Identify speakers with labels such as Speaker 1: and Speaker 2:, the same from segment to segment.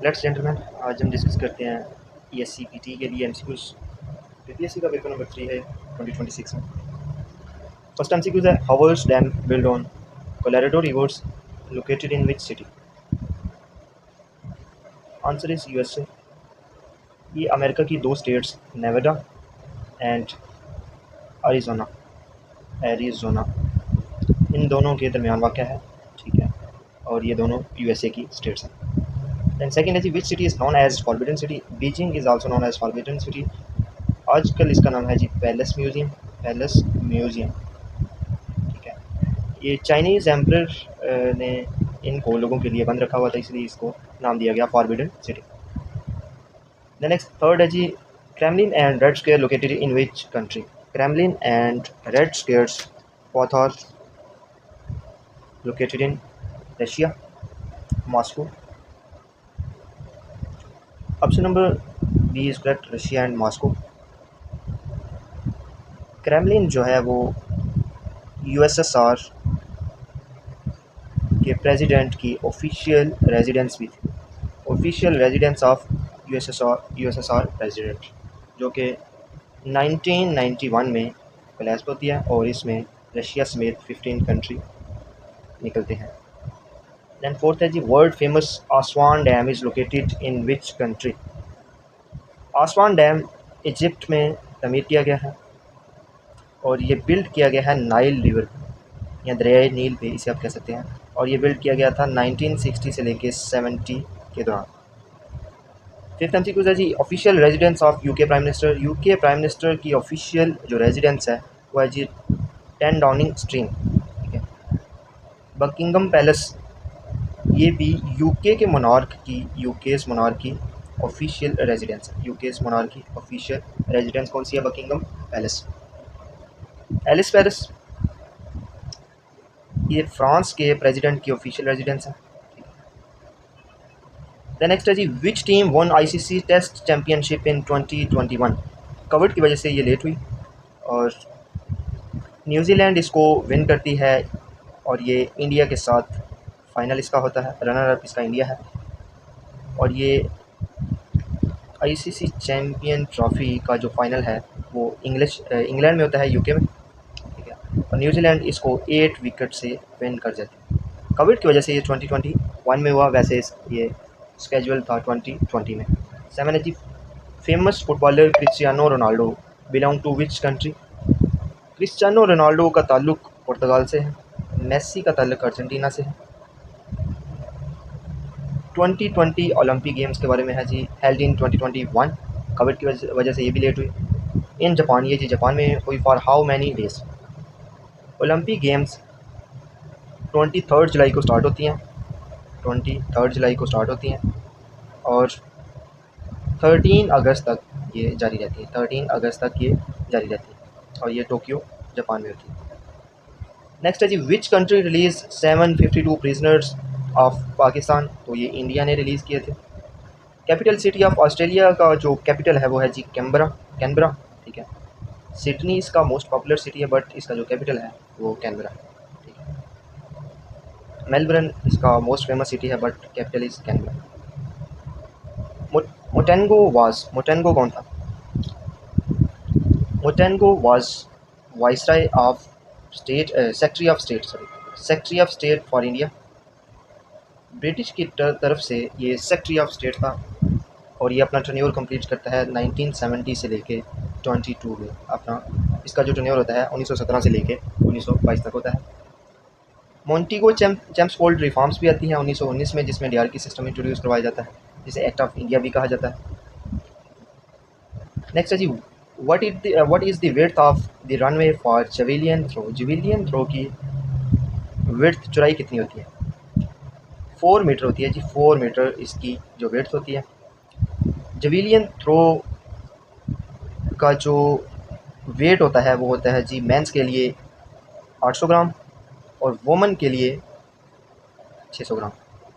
Speaker 1: Let's gentleman, आज हम discuss करते हैं ESCPT के लिए MCQs। PPSC का पेपर नंबर 3 है 2026 में। फर्स्ट MCQs है, hours dam build on Colorado reverse located in which city? Answer is USA। ये अमेरिका की दो स्टेट्स नेवाडा एंड एरिजोना इन दोनों के दरमियान वाक़ है, ठीक है, और ये दोनों USA की स्टेट्स हैं। Then second है जी, which city is known as forbidden city? Beijing is also known as forbidden city. आजकल इसका नाम है जी पैलेस म्यूज़ियम, ठीक है। ये चाइनीज़ एम्परर ने इनको लोगों के लिए बंद रखा हुआ था, इसलिए इसको नाम दिया गया forbidden city. The next third है जी, Kremlin and red square located in which country? Kremlin and red squares both are located in Russia, Moscow. Option number B is correct, Russia and Moscow. Kremlin जो है वो USSR के president की official residence भी थी, official residence of USSR president, जो कि 1991 में कोलैप्स होती है और इसमें रशिया समेत 15 कंट्री निकलते हैं। दैन फोर्थ है जी, world famous Aswan dam is located in which country? Aswan dam Egypt में तमीर किया गया है और ये बिल्ड किया गया है नाइल रिवर या दरियाए नील पे, इसे आप कह सकते हैं, और ये बिल्ड किया गया था 1960 से लेके 70 के दौरान। फिफ्थ MCQ है जी, official residence of UK prime minister? UK prime minister की ऑफिशियल जो रेजिडेंस है वो है जी 10 डाउनिंग स्ट्रीट, ठीक है। बकिंगम पैलेस, ये भी यूकेस मोनार्क की ऑफिशियल रेजिडेंस है। यूकेस मोनार्क की ऑफिशियल रेजिडेंस कौन सी है? Buckingham palace. एलिस पैलेस, ये फ्रांस के प्रेसिडेंट की ऑफिशियल रेजिडेंस है। द नेक्स्ट है जी, which team one ICC test championship in 2021? Covid की वजह से ये लेट हुई और न्यूजीलैंड इसको विन करती है और ये इंडिया के साथ फाइनल इसका होता है, रनर अप इसका इंडिया है। और ये ICC चैम्पियन ट्रॉफी का जो फाइनल है वो इंग्लैंड में होता है, UK में, ठीक है। और न्यूजीलैंड इसको 8 विकेट से विन कर जाती है। कोविड की वजह से ये 2021 में हुआ, वैसे ये स्केजुअल था 2020 में। 7 है जी, famous footballer Cristiano Ronaldo belong to which country? Cristiano Ronaldo का ताल्लुक पुर्तगाल से है, मेसी का ताल्लुक अर्जेंटीना से है। 2020 ओलंपिक गेम्स के बारे में है जी, हेल्ड इन 2021, कोविड की वजह से ये भी लेट हुई। इन जापान, ये जी जापान में हुई for how many days? Olympic games 23 जुलाई को स्टार्ट होती हैं, 23 जुलाई को स्टार्ट होती हैं और 13 अगस्त तक ये जारी रहती है, 13 अगस्त तक ये जारी रहती है और ये टोक्यो जापान में होती है। नेक्स्ट है जी, which country release 752 prisoners of Pakistan? तो ये इंडिया ने रिलीज़ किए थे। कैपिटल सिटी ऑफ ऑस्ट्रेलिया का जो कैपिटल है वो है जी कैनबरा, ठीक है। सिडनी इसका मोस्ट पॉपुलर सिटी है बट इसका जो कैपिटल है वो कैनबरा है, ठीक है। मेलबर्न इसका मोस्ट फेमस सिटी है but capital is Canberra. Montagu कौन था? Montagu was viceroy of state, secretary of state for India. British की तरफ से ये सेक्रेटरी ऑफ स्टेट था और ये अपना टर्न्योर कंप्लीट करता है 1970 से लेके 22 में। अपना इसका जो टर्न्योर होता है 1917 से लेके 1922 तक होता है। मोंटेगो चैम्प्सफोर्ड रिफॉर्म्स भी आती हैं 1919 में, जिसमें DRK सिस्टम इंट्रोड्यूस करवाया जाता है, जिसे एक्ट ऑफ इंडिया भी कहा जाता है। नेक्स्ट है जी, what is the width of the runway for javelin throw? Javelin throw की विड्थ, चौड़ाई कितनी होती है? 4 मीटर होती है जी, 4 मीटर इसकी जो विड्थ होती है। जेवेलियन थ्रो का जो वेट होता है वो होता है जी मेंस के लिए 800 ग्राम और वुमेन के लिए 600 ग्राम,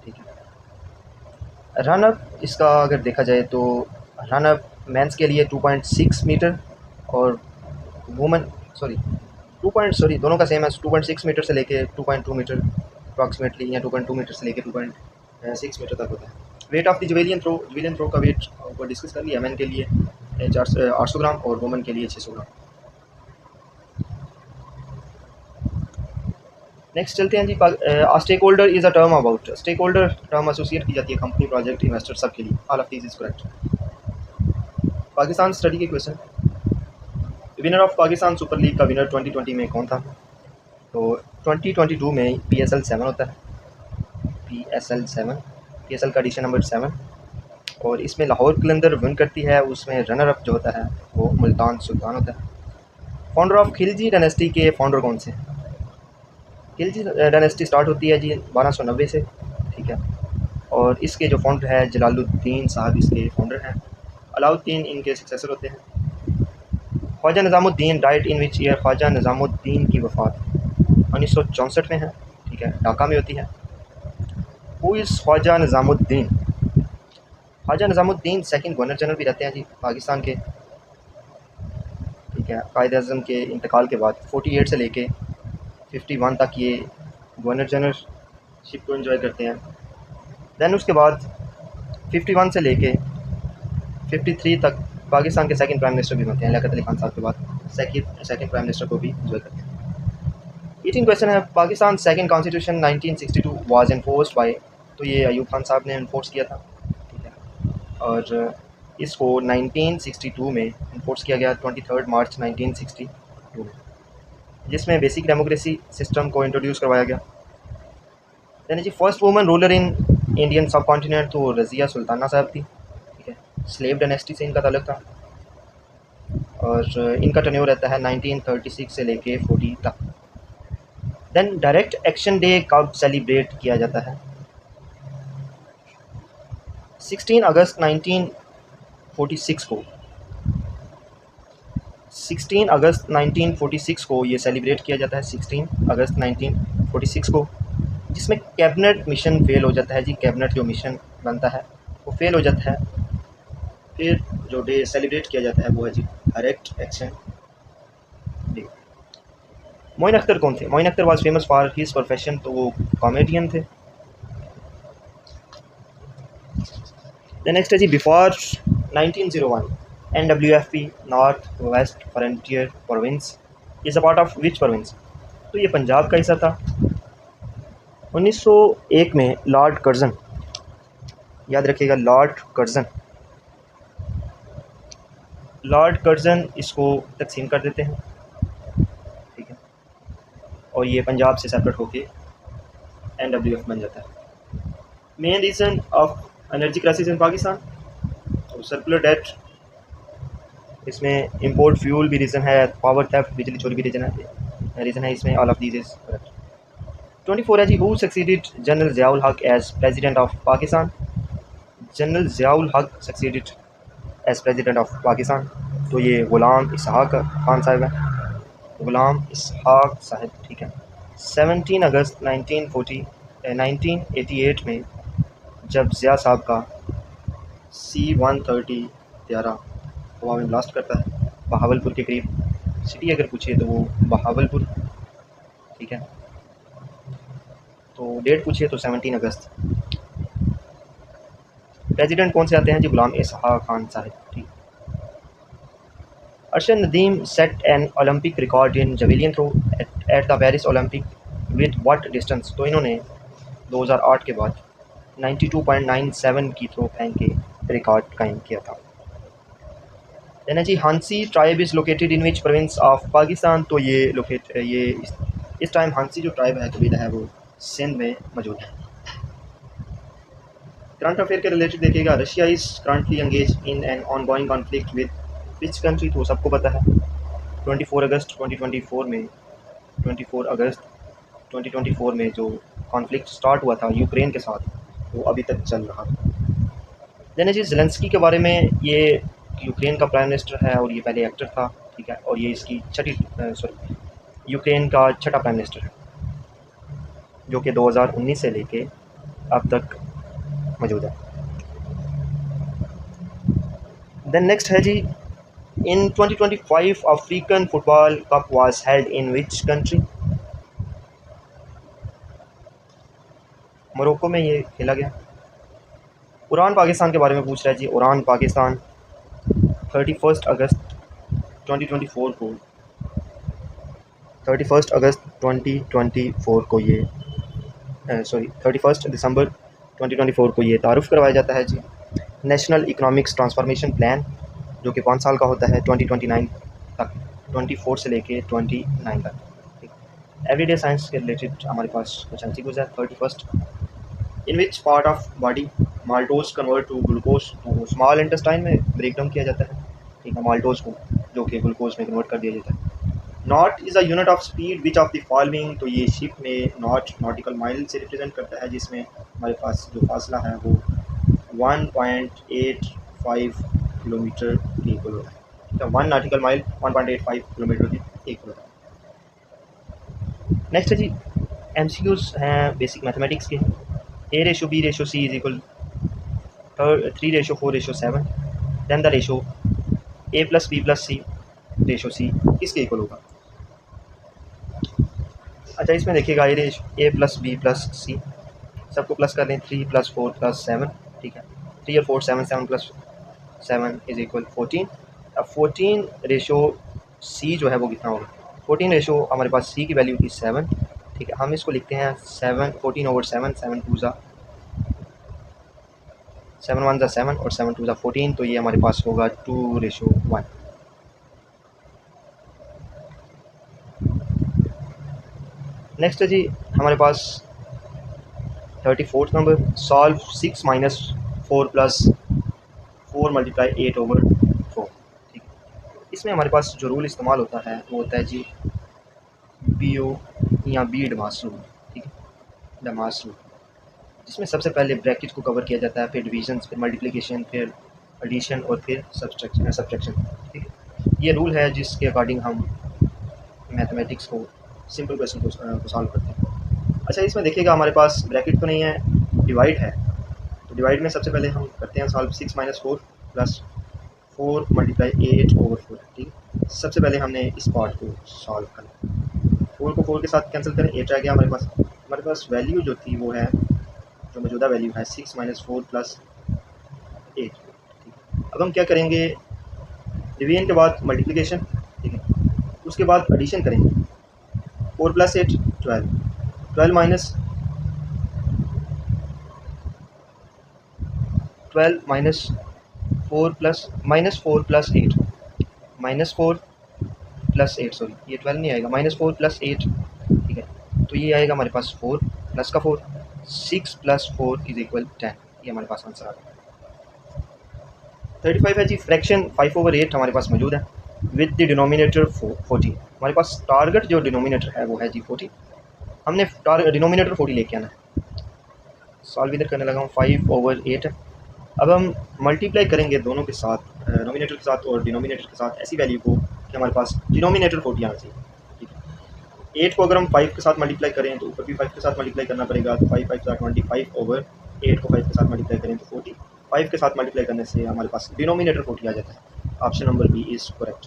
Speaker 1: ठीक है। रन अप इसका अगर देखा जाए तो रन अप मेंस के लिए 2.6 मीटर और वुमेन दोनों का सेम है, 2.6 मीटर से लेके 2.2 मीटर अप्रॉक्सीमेटली, या 2.2 मीटर से लेके 2.6 मीटर तक होता है। वेट ऑफ द जवेलियन थ्रो का वेट को डिस्कस कर लिया। मैन के लिए 800 ग्राम और वुमेन के लिए 600 ग्राम। नेक्स्ट चलते हैं जी। Stakeholder is a term about, stakeholder term associate की जाती है कंपनी, प्रोजेक्ट, इन्वेस्टर सब के लिए। All of this is correct. Pakistan study के question. Winner of Pakistan super league का विनर 2020 में कौन था? तो 2022 में PSL 7 होता है, PSL 7, PSL का एडिशन नंबर 7, और इसमें लाहौर कलंदर विन करती है। उसमें रनर अप जो होता है वो मुल्तान सुल्तान होता है। फाउंडर ऑफ खिलजी डायनेस्टी के फाउंडर कौन से? खिलजी डायनेस्टी स्टार्ट होती है जी 1290 से, ठीक है, और इसके जो फाउंडर है जलालुद्दीन साहब इसके फाउंडर हैं। अलाउद्दीन इनके सक्सेसर होते हैं। Khwaja Nizamuddin died in which year, Khwaja Nizamuddin की वफ़ात 1964 में है, ठीक है, ढाका में होती है। Who is Khwaja Nizamuddin? Khwaja Nizamuddin second governor general भी रहते हैं जी पाकिस्तान के, ठीक है। कायद-ए-आज़म के इंतकाल के बाद 48 से लेके 51 तक ये गवर्नर जनरलशिप को एंजॉय करते हैं। दैन उसके बाद 51 से लेके 53 तक पाकिस्तान के सेकंड प्राइम मिनिस्टर भी बनते हैं। लियाकत अली खान साहब के बाद सेकंड प्राइम मिनिस्टर को भी एंजॉय करते हैं। 18 क्वेश्चन है। Pakistan second constitution 1962 was enforced by, तो ये अयूब खान साहब ने एनफोर्स किया था, ठीक है, और इसको 1962 में इन्फोर्स किया गया 23 मार्च 1962 में, जिसमें बेसिक डेमोक्रेसी सिस्टम को इंट्रोड्यूस करवाया गया। यानी जी first woman ruler in Indian subcontinent तो रज़िया सुल्ताना साहब थी, ठीक है। स्लेव डायनेस्टी से इनका ताल्लुक था, और इनका टर्न्योर रहता है 1936 से लेके 40 तक। देन डायरेक्ट एक्शन डे कब सेलिब्रेट किया जाता है? 16 अगस्त 1946 को, 16 अगस्त 1946 को ये सेलिब्रेट किया जाता है, 16 अगस्त 1946 को, जिसमें कैबिनेट मिशन फेल हो जाता है जी। कैबिनेट जो मिशन बनता है वो फेल हो जाता है। फिर जो डे सेलिब्रेट किया जाता है वो है जी direct action day. Moin Akhtar कौन थे? Moin Akhtar was famous for his profession, तो वो कॉमेडियन थे। द नेक्स्ट है जी before 1901 NWFP north west frontier province is a part of which province? तो ये पंजाब का हिस्सा था। 1901 में लॉर्ड कर्जन, याद रखिएगा लॉर्ड कर्जन इसको तकसीम कर देते हैं, ठीक है, और ये पंजाब से सेपरेट होके NWF बन जाता है। Main reason of energy crisis in Pakistan, तो सर्कुलर डेट, इसमें इंपोर्ट फ्यूल भी रीज़न है, पावर थेफ्ट बिजली चोरी भी रीज़न है इसमें। All of these is correct. 24 है जी who succeeded general Ziaul Haq as president of Pakistan? General Ziaul Haq succeeded as president of Pakistan, तो ये ग़ुलाम इसहाक खान साहब हैं, ग़ुलाम इसहाक साहब, ठीक है। 17 अगस्त 1988 में जब ज़िया साहब का C-130 त्यारा हवा में ब्लास्ट करता है बहावलपुर के करीब, सिटी अगर पूछिए तो वो बहावलपुर, ठीक है, तो डेट पूछिए तो 17 अगस्त। प्रेसिडेंट कौन से आते हैं जी? ग़ुलाम इसहाक खान साहब, ठीक। Arshad Nadeem set an Olympic record in javelin throw at the Paris Olympic with what distance? तो इन्होंने 2008 के बाद 92.97 की थ्रो फेंक के रिकॉर्ड कायम किया था। Then the Hansi tribe is located in which province of Pakistan? तो ये इस टाइम हांसी जो ट्राइब है, कबीला है, वो सिंध में मौजूद है। करंट अफेयर के रिलेटेड देखिएगा। Russia is currently engage in an ongoing conflict with which country? तो सबको पता है 24 अगस्त 2024 में जो कॉन्फ्लिक्ट स्टार्ट हुआ था यूक्रेन के साथ, वो अभी तक चल रहा है। देन जी ज़ेलेंस्की के बारे में, ये यूक्रेन का प्राइम मिनिस्टर है और ये पहले एक्टर था, ठीक है, और ये इसकी यूक्रेन का छठा प्राइम मिनिस्टर है, जो कि 2019 से लेके अब तक मौजूद है। देन नेक्स्ट है जी इन 2025 African football cup was held in which country? Morocco में ये खेला गया। उड़ान पाकिस्तान के बारे में पूछ रहा है जी। उड़ान पाकिस्तान 31 अगस्त 2024 को 31 अगस्त 2024 को ये 31 दिसंबर 2024 को ये तारुफ़ करवाया जाता है जी। नेशनल इकोनॉमिक्स ट्रांसफॉर्मेशन प्लान जो कि 5 साल का होता है 2029 तक, 24 से लेके 29 तक। ठीक, एवरीडे साइंस के रिलेटेड हमारे पास कुछ एमसीक्यूज़ है। 31 in which part of body maltose convert to glucose, तो स्मॉल इंटेस्टाइन में ब्रेक डाउन किया जाता है, ठीक है, माल्टोज को, जो कि ग्लूकोज में कन्वर्ट कर दिया जाता है। Not is a unit of speed which of the following, तो ये शिप में नॉट नॉटिकल माइल से रिप्रेजेंट करता है, जिसमें हमारे पास जो फासला है वो 1.85 किलोमीटर के इक्वल होता है। ठीक है, 1 नॉटिकल माइल 1.85 किलोमीटर के इक्वल होता है। नेक्स्ट है जी एमसीक्यूज़ हैं बेसिक मैथमेटिक्स के। A ratio B ratio C is equal 3 ratio 4 ratio 7, than the ratio A plus B plus C ratio C किसके इक्वल होगा। अच्छा, इसमें देखिएगा A plus B plus C सबको प्लस कर दें, 3 प्लस 4 प्लस 7, ठीक है, 3 और 4 7, 7 प्लस 7 इज इक्वल 14। अब 14 रेशो C जो है वो कितना होगा, 14 रेशो हमारे पास C की वैल्यू थी 7, ठीक है, हम इसको लिखते हैं 7 14 ओवर 7, 7 2 ज़ा 7 1 ज़ा 7 और 7 2 ज़ा 14, तो ये हमारे पास होगा 2 रेशो 1। नेक्स्ट है जी हमारे पास 34th number, solve 6 minus 4 plus 4 multiply 8 over 4। ठीक है, इसमें हमारे पास जो रूल इस्तेमाल होता है वो होता है जी BO या बी डमास रूल, ठीक है, डमास रूल, जिसमें सबसे पहले ब्रैकेट को कवर किया जाता है, फिर डिवीजन, फिर मल्टीप्लिकेशन, फिर एडिशन और फिर सब्ट्रैक्शन। ठीक है, ये रूल है जिसके अकॉर्डिंग हम मैथमेटिक्स को सिंपल क्वेश्चन को सॉल्व करते हैं। अच्छा, इसमें देखिएगा हमारे पास ब्रैकेट तो नहीं है, डिवाइड है, तो डिवाइड में सबसे पहले हम करते हैं solve 6 minus 4 plus 4 multiply 8 over 4। ठीक, सबसे पहले हमने इस पार्ट को सॉल्व करना, 4 को 4 के साथ कैंसिल करें, 8 रह गया हमारे पास वैल्यू जो थी वो है, जो मौजूदा वैल्यू है 6 माइनस 4 प्लस 8। अब हम क्या करेंगे, डिवीजन के बाद मल्टीप्लिकेशन, ठीक है, उसके बाद एडिशन करेंगे, 4 plus 8 12, 12 minus 4 plus -4 plus 8 sorry, ये 12 नहीं आएगा, -4 प्लस 8, ठीक है, तो ये आएगा हमारे पास 4 प्लस का 4, 6 प्लस 4 इज इक्वल 10, ये हमारे पास आंसर आ गया। 35 है जी, फ्रैक्शन 5 ओवर 8 हमारे पास मौजूद है विद द डिनोमिनेटर 40। हमारे पास टारगेट जो डिनोमिनेटर है वो है जी 40, हमने डिनोमिनेटर 40 लेके आना है। सॉल्व इधर करने लगा हूँ, 5 ओवर 8 है। अब हम मल्टीप्लाई करेंगे दोनों के साथ, नोमिनेटर के साथ और डिनोमिनेटर के साथ, ऐसी वैल्यू को कि हमारे पास डिनोमिनेटर 40 आना चाहिए। ठीक है, 8 को अगर हम 5 के साथ मल्टीप्लाई करें तो ऊपर भी 5 के साथ मल्टीप्लाई करना पड़ेगा, तो 5 5 25 ओवर 8 को 5 के साथ मल्टीप्लाई करें तो 40, 5 के साथ मल्टीप्लाई करने से हमारे पास डिनोमिनेटर 40 आ जाता है। Option number B is correct.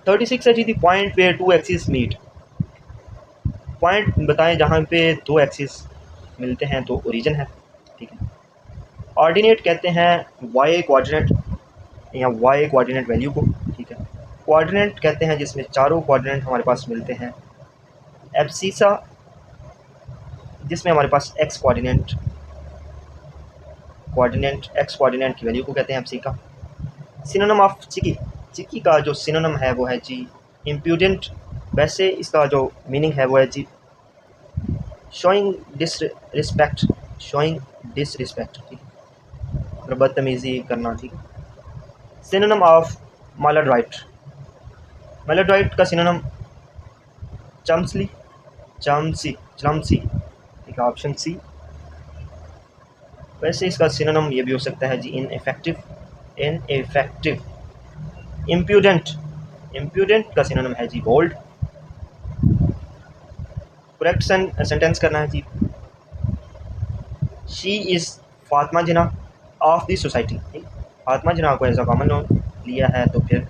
Speaker 1: 36 है जी, the point where 2 axis meet, point बताएं जहाँ पे 2 एक्सिस मिलते हैं तो ओरिजिन है। ठीक है, ऑर्डिनेट कहते हैं वाई कोऑर्डिनेट या वाई कोऑर्डिनेट वैल्यू को। ठीक है, कोऑर्डिनेट कहते हैं जिसमें चारों कोऑर्डिनेट हमारे पास मिलते हैं। एब्सिसा जिसमें हमारे पास एक्स कोऑर्डिनेट एक्स कोऑर्डिनेट की वैल्यू को कहते हैं एब्सिका। सिनोनिम ऑफ चिकी का जो सिनोनिम है वो है जी इम्प्यूडेंट, वैसे इसका जो मीनिंग है वो है जी शोइंग डिसरिस्पेक्ट, ठीक है, बदतमीज़ी करना। ठीक है, सिनोनिम ऑफ मैलाड्राइट का सिनोनिम चमसी, ठीक है, ऑप्शन सी। वैसे इसका सिनोनिम ये भी हो सकता है जी इनइफेक्टिव। इम्प्यूडेंट का सिनोनिम है जी बोल्ड। करेक्ट सेंटेंस करना है जी, she is Fatima Jinnah of the society. Fatima Jinnah को एज अ कॉमन नाउन लिया है तो फिर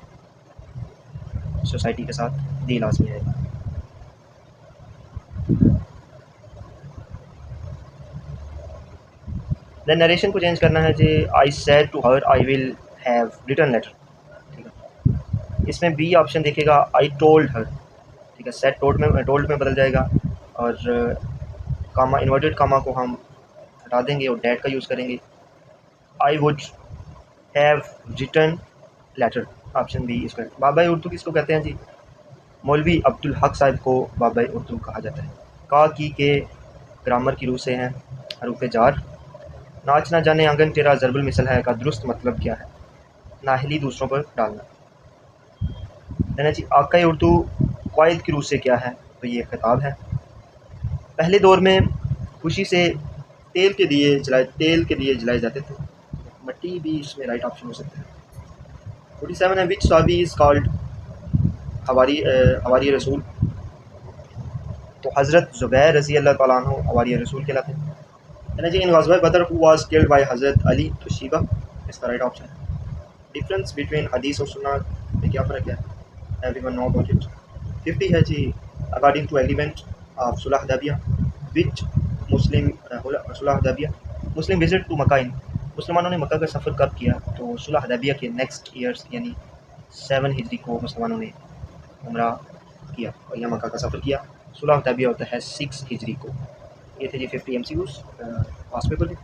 Speaker 1: सोसाइटी के साथ दी लाजमी आएगा। देन नरेशन को चेंज करना है जी, I said to her I will have return letter, ठीक है। इसमें बी ऑप्शन देखेगा आई टोल्ड हर, ठीक है। सेड टोल्ड में बदल जाएगा और कामा इन्वर्टेड कामा को हम हटा देंगे और डैट का यूज़ करेंगे। I would have return letter, option B इसका। बाबाई उर्दू किसको कहते हैं जी? मौलवी अब्दुल हक साहब को बाबाई उर्दू कहा जाता है। का की के ग्रामर की रूह से हैं हरूफ जार। नाच ना जाने आंगन तेरा ज़रबुल मिसल है का दुरुस्त मतलब क्या है? नाहली दूसरों पर डालना। है जी। आका उर्दू क़ायद की रूह से क्या है? तो ये खिताब है। पहले दौर में खुशी से तेल के दिए जलाए जाते थे। मट्टी भी इसमें राइट ऑप्शन हो सकता है। 47 है, विच साहबी इज़ कॉल्ड हवारी रसूल? तो हज़रत ज़ुबैर रज़ी अल्लाह तआला अन्हु हवारी रसूल कहलाते हैं। है ना जी। इन ग़ज़वा बदर हु वाज़ किल्ड बाय हज़रत अली, तो शीबा इसका राइट ऑप्शन है। डिफरेंस बिटवीन हदीस और सुन्नह में क्या फ़र्क है? Everyone know about it. 50 है जी, अकॉर्डिंग टू एग्रीमेंट ऑफ सुलह हुदैबिया विच मुस्लिम सुलह Hudaibiya Muslim visit to Mecca in, मुसलमानों ने मक्का का सफ़र कब किया? तो सुलह हुदैबिया के नेक्स्ट ईयर्स यानी 7 हिजरी को मुसलमानों ने उम्रा किया और यहाँ मक्का का सफ़र किया। सुलह हुदैबिया होता है 6 हिजरी को। ये थे जी 50 MCQs पास पेपर के।